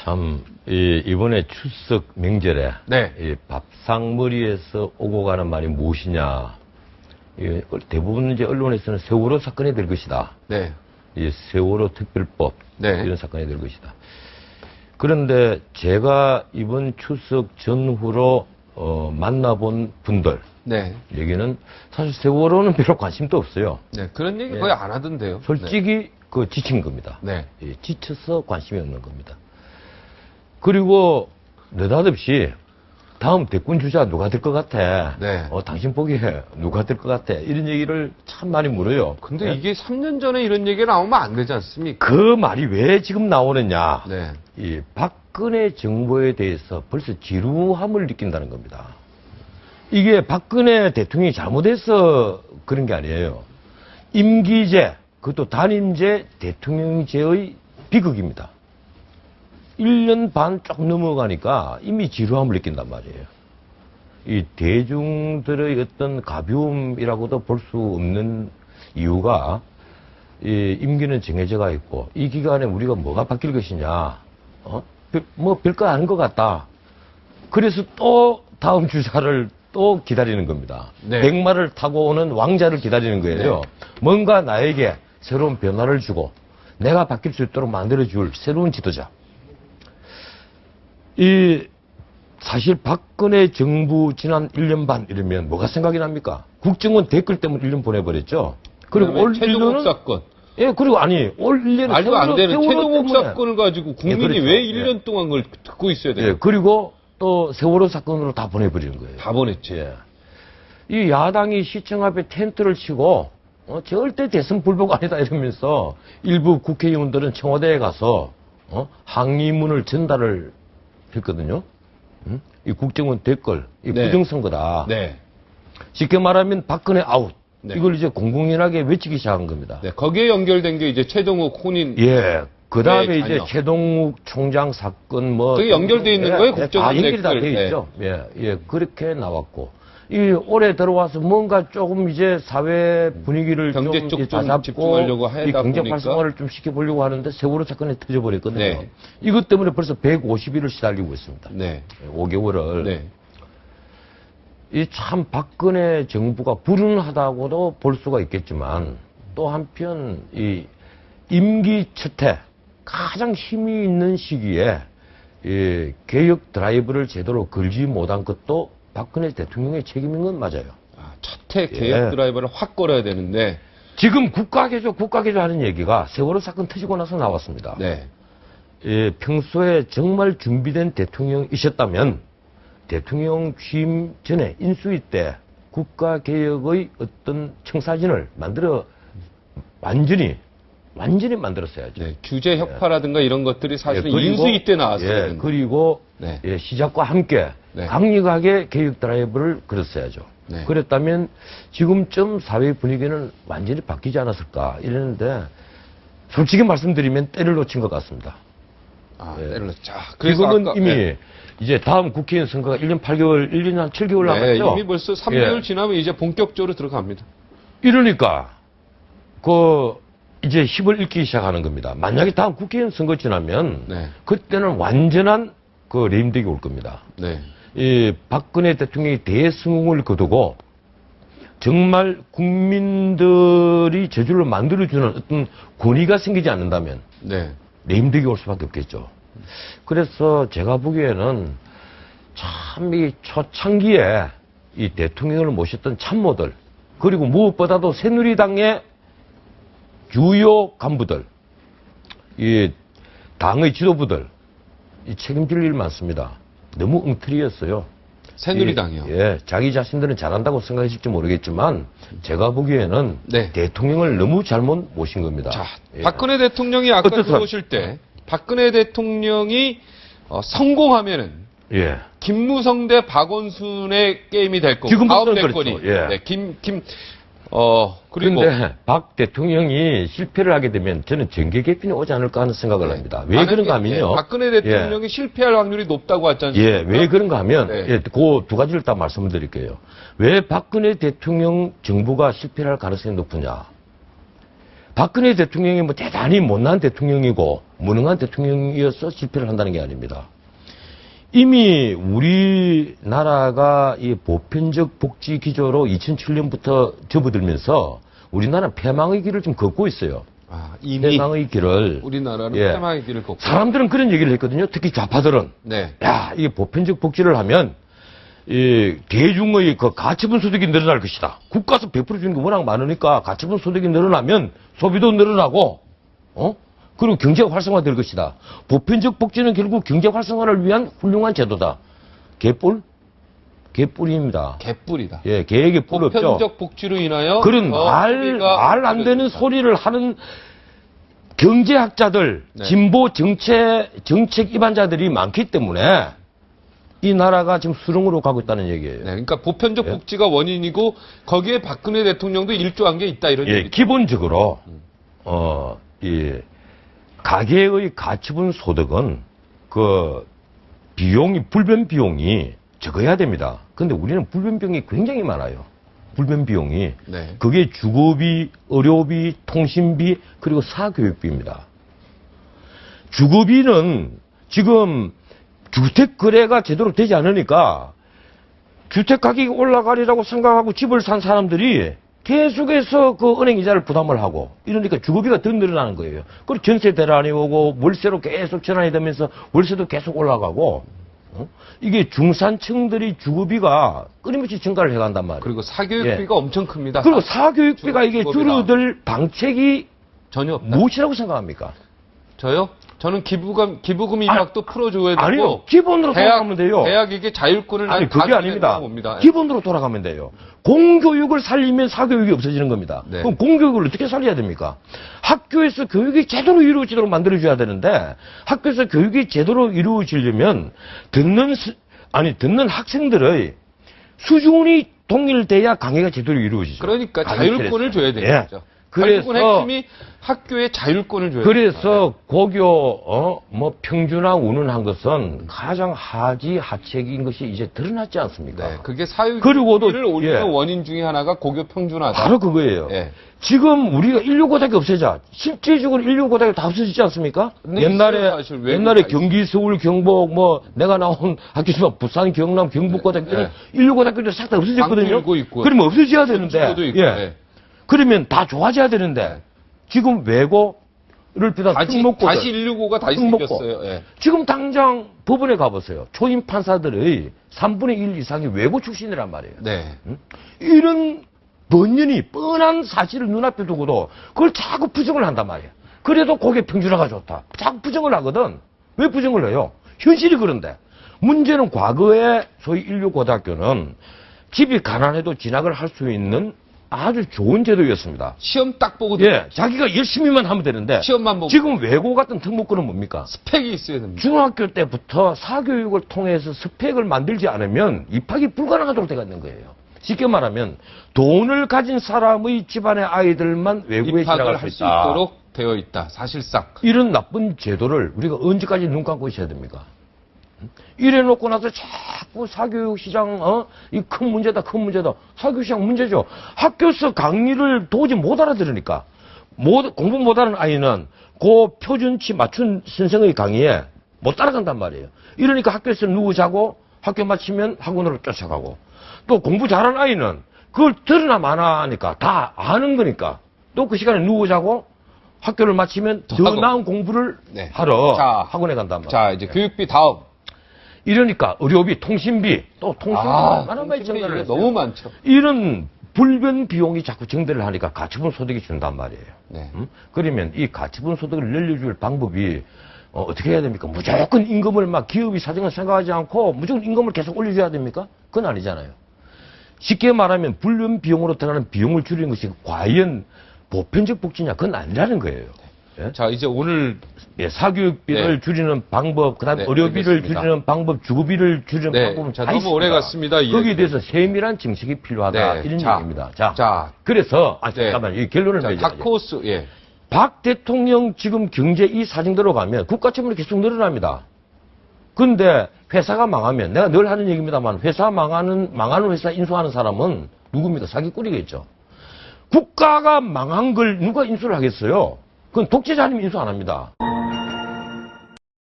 참, 이번에 추석 명절에 네. 이 밥상머리에서 오고 가는 말이 무엇이냐. 대부분 이제 언론에서는 세월호 사건이 될 것이다. 네. 이 세월호 특별법 네. 이런 사건이 될 것이다. 그런데 제가 이번 추석 전후로 만나본 분들 네. 얘기는 사실 세월호는 별로 관심도 없어요. 네. 그런 얘기 예. 거의 안 하던데요. 솔직히 지친 겁니다. 네. 예, 지쳐서 관심이 없는 겁니다. 그리고 느닷없이 다음 대권 주자 누가 될 것 같아? 네. 당신 보기에 누가 될 것 같아? 이런 얘기를 참 많이 물어요. 근데 예? 이게 3년 전에 이런 얘기가 나오면 안 되지 않습니까? 그 말이 왜 지금 나오느냐? 네. 이 박근혜 정부에 대해서 벌써 지루함을 느낀다는 겁니다. 이게 박근혜 대통령이 잘못해서 그런 게 아니에요. 임기제, 그것도 단임제 대통령제의 비극입니다. 1년 반 쭉 넘어가니까 이미 지루함을 느낀단 말이에요. 이 대중들의 어떤 가벼움이라고도 볼 수 없는 이유가 이 임기는 정해져가 있고 이 기간에 우리가 뭐가 바뀔 것이냐, 별거 아닌 것 같다. 그래서 또 다음 주자를 또 기다리는 겁니다. 네. 백마를 타고 오는 왕자를 기다리는 거예요. 네. 뭔가 나에게 새로운 변화를 주고 내가 바뀔 수 있도록 만들어줄 새로운 지도자. 사실 박근혜 정부 지난 1년 반 이러면 뭐가 생각이 납니까? 국정원 댓글 때문에 1년 보내버렸죠. 그리고 올 최동욱 1년은 사건. 예, 그리고 올 1년은 말도 안 되는 최동욱 때문에. 사건을 가지고 국민이 예, 그렇죠. 왜 1년 동안 그걸 듣고 있어야 돼요? 예, 그리고 또 세월호 사건으로 다 보내버리는 거예요. 다 보냈지. 예. 이 야당이 시청 앞에 텐트를 치고 절대 대선 불복 아니다 이러면서 일부 국회의원들은 청와대에 가서 항의문을 전달을 했거든요. 이 국정원 댓글, 이 네. 부정선거다. 네. 쉽게 말하면 박근혜 아웃. 네. 이걸 이제 공공연하게 외치기 시작한 겁니다. 네. 거기에 연결된 게 이제 최동욱 혼인. 예. 그 다음에 네, 이제 자녀. 최동욱 총장 사건 그게 연결돼 있는 거예요? 국정원 다 연결이 다 댓글. 돼 있죠. 예, 예. 그렇게 나왔고. 올해 들어와서 뭔가 조금 이제 사회 분위기를 경제 좀 쪽 좀 다잡고 집중하려고 하다 이 경제 보니까. 활성화를 좀 시켜보려고 하는데 세월호 사건에 터져버렸거든요. 네. 이것 때문에 벌써 150일을 시달리고 있습니다. 네. 5개월을. 네. 이 참 박근혜 정부가 불운하다고도 볼 수가 있겠지만 또 한편 이 임기 첫해 가장 힘이 있는 시기에 이 개혁 드라이브를 제대로 걸지 못한 것도 박근혜 대통령의 책임인 건 맞아요. 첫해 개혁 예. 드라이버를 확 걸어야 되는데. 지금 국가개조 하는 얘기가 세월호 사건 터지고 나서 나왔습니다. 네. 평소에 정말 준비된 대통령이셨다면 대통령 취임 전에 인수위 때 국가개혁의 어떤 청사진을 완전히 만들었어야죠. 네. 규제 혁파라든가 이런 것들이 사실은 그리고, 인수위 때 나왔어요. 그리고 네. 시작과 함께 네. 강력하게 개혁 드라이브를 걸었어야죠. 네. 그랬다면 지금쯤 사회 분위기는 완전히 바뀌지 않았을까 이랬는데 솔직히 말씀드리면 때를 놓친 것 같습니다. 때를 자, 그래서 지금은 아까, 이미 네. 이제 다음 국회의원 선거가 1년 8개월, 1년 한 7개월 네, 남았죠. 이미 벌써 3개월 예. 지나면 이제 본격적으로 들어갑니다. 이러니까 이제 힘을 잃기 시작하는 겁니다. 만약에 다음 국회의원 선거 지나면 네. 그때는 완전한 레임덕이 올 겁니다. 네. 이 박근혜 대통령이 대승을 거두고 정말 국민들이 저절로 만들어주는 어떤 권위가 생기지 않는다면 네. 레임덕이 올 수밖에 없겠죠. 그래서 제가 보기에는 참 이 초창기에 이 대통령을 모셨던 참모들 그리고 무엇보다도 새누리당의 주요 간부들, 이 당의 지도부들 이 책임질 일 많습니다. 너무 엉터리였어요. 새누리당이요. 자기 자신들은 잘한다고 생각하실지 모르겠지만 제가 보기에는 네. 대통령을 너무 잘못 모신 겁니다. 자, 박근혜 대통령이 아까 어떻습니까? 들어오실 때 박근혜 대통령이 성공하면은 김무성 대 박원순의 게임이 될 거고 지금부터는 다음 대권이 그렇죠. 예. 네, 그리고 그런데 박 대통령이 실패를 하게 되면 저는 정계 개편이 오지 않을까 하는 생각을 합니다. 왜 그런가 하면요. 박근혜 대통령이 실패할 확률이 높다고 하지 않습니까? 왜 그런가 하면 네. 그 두 가지를 다 말씀을 드릴게요. 왜 박근혜 대통령 정부가 실패할 가능성이 높으냐. 박근혜 대통령이 뭐 대단히 못난 대통령이고 무능한 대통령이어서 실패를 한다는 게 아닙니다. 이미 우리나라가 이 보편적 복지 기조로 2007년부터 접어들면서 우리나라는 패망의 길을 좀 걷고 있어요. 아, 이미 패망의 길을. 우리나라는 예. 패망의 길을 걷고. 사람들은 그런 얘기를 했거든요. 특히 좌파들은. 네. 야, 이게 보편적 복지를 하면 이 대중의 그 가처분 소득이 늘어날 것이다. 국가에서 100% 주는 게 워낙 많으니까 가처분 소득이 늘어나면 소비도 늘어나고, 그리고 경제가 활성화될 것이다. 보편적 복지는 결국 경제 활성화를 위한 훌륭한 제도다. 개뿔? 개뿔입니다. 개뿔이다. 예, 계획에 뿔 없죠. 보편적 복지로 인하여 그런 말 안 되는 소리를 하는 경제학자들, 네. 진보 정책 입안자들이 많기 때문에 이 나라가 지금 수렁으로 가고 있다는 얘기예요. 네, 그러니까 보편적 예. 복지가 원인이고 거기에 박근혜 대통령도 일조한 게 있다 이런 예, 얘기죠. 기본적으로 이 가계의 가처분 소득은 그 비용이 불변 비용이 적어야 됩니다. 근데 우리는 불변 비용이 굉장히 많아요. 불변 비용이. 네. 그게 주거비, 의료비, 통신비, 그리고 사교육비입니다. 주거비는 지금 주택 거래가 제대로 되지 않으니까 주택 가격이 올라가리라고 생각하고 집을 산 사람들이 계속해서 그 은행 이자를 부담을 하고 이러니까 주거비가 더 늘어나는 거예요. 그리고 전세 대란이 오고 월세로 계속 전환이 되면서 월세도 계속 올라가고 이게 중산층들이 주거비가 끊임없이 증가를 해간단 말이에요. 그리고 사교육비가 엄청 큽니다. 그리고 사교육비가 이게 주거비가. 줄어들 방책이 전혀 없다. 무엇이라고 생각합니까? 저요? 저는 기부금 이박도 풀어줘야 되고. 아니요. 기본으로 돌아가면 돼요. 대학에게 자율권을 아니, 그게 아닙니다. 봅니다. 기본으로 돌아가면 돼요. 공교육을 살리면 사교육이 없어지는 겁니다. 네. 그럼 공교육을 어떻게 살려야 됩니까? 학교에서 교육이 제대로 이루어지도록 만들어줘야 되는데 학교에서 교육이 제대로 이루어지려면 듣는 학생들의 수준이 동일돼야 강의가 제대로 이루어지죠. 그러니까 강의 자율권을 스트레스. 줘야 되는 예. 거죠. 그래서 자율권 핵심이 학교에 자율권을 줘야 그래서 고교 평준화 운운한 것은 가장 하책인 것이 이제 드러났지 않습니까? 네, 그게 사회주의를 그리고도, 올리는 예. 원인 중에 하나가 고교 평준화다. 바로 그거예요. 예. 지금 우리가 인류고등학교 없애자. 실질적으로 인류고등학교 다 없어지지 않습니까? 네, 옛날에 있어요, 사실. 외국에 옛날에 다 경기, 서울, 경북 내가 나온 학교지만 부산, 경남, 경북고등학교 네. 인류고등학교도 싹 다 없어졌거든요. 강릉이고 있고요. 그러면 없어져야 되는데. 수도도 있고, 예. 예. 그러면 다 좋아져야 되는데 지금 외고를 비롯한 다시 165가 다시 특목고. 생겼어요. 예. 지금 당장 법원에 가보세요. 초임 판사들의 3분의 1 이상이 외고 출신이란 말이에요. 네. 이런 번연히 뻔한 사실을 눈앞에 두고도 그걸 자꾸 부정을 한단 말이에요. 그래도 고개 평준화가 좋다. 자꾸 부정을 하거든. 왜 부정을 해요? 현실이 그런데. 문제는 과거에 소위 인류고등학교는 집이 가난해도 진학을 할 수 있는 아주 좋은 제도였습니다. 시험 딱 보고 예, 자기가 열심히만 하면 되는데 시험만 보고 지금 외고 같은 특목고는 뭡니까? 스펙이 있어야 됩니다. 중학교 때부터 사교육을 통해서 스펙을 만들지 않으면 입학이 불가능하도록 되어 있는 거예요. 쉽게 말하면 돈을 가진 사람의 집안의 아이들만 외국에 입학을 진학할 할 수 수 있다. 있도록 되어 있다. 사실상. 이런 나쁜 제도를 우리가 언제까지 눈 감고 있어야 됩니까? 이래 놓고 나서 자꾸 사교육 시장, 이 큰 문제다, 큰 문제다. 사교육 시장 문제죠. 학교에서 강의를 도저히 못 알아들으니까. 공부 못하는 아이는 그 표준치 맞춘 선생의 강의에 못 따라간단 말이에요. 이러니까 학교에서 누워 자고 학교 마치면 학원으로 쫓아가고. 또 공부 잘하는 아이는 그걸 들으나 마나 하니까 다 아는 거니까. 또 그 시간에 누워 자고 학교를 마치면 더 하고. 나은 공부를 네. 하러 자, 학원에 간단 말이에요. 자, 이제 교육비 다음. 이러니까 의료비, 통신비, 또 통신비 얼마나 많이 통신비 증가를 이게 했어요. 너무 많죠. 이런 불변 비용이 자꾸 증대를 하니까 가처분 소득이 준단 말이에요. 네. 그러면 이 가처분 소득을 늘려줄 방법이 어떻게 해야 됩니까? 무조건 임금을 막 기업이 사정을 생각하지 않고 무조건 임금을 계속 올려줘야 됩니까? 그건 아니잖아요. 쉽게 말하면 불변 비용으로 들어가는 비용을 줄이는 것이 과연 보편적 복지냐? 그건 아니라는 거예요. 예? 자, 이제 오늘 사교육비를 네. 줄이는 방법, 그다음에 네, 의료비를 알겠습니다. 줄이는 방법, 주거비를 줄이는 네, 방법은 자, 다 너무 있습니다. 오래 갔습니다, 이 거기에 얘기는. 대해서 세밀한 정책이 필요하다 네, 이런 자, 얘기입니다. 자, 그래서 네. 잠깐만 이 결론을 자, 맺어야죠. 다크호스, 예. 박 대통령 지금 경제 이 사정대로 가면 국가채무이 계속 늘어납니다. 근데 회사가 망하면 내가 늘 하는 얘기입니다만 회사 망하는 회사 인수하는 사람은 누굽니까? 사기꾼이겠죠. 국가가 망한 걸 누가 인수를 하겠어요? 그건 독재자님이 인수 안 합니다.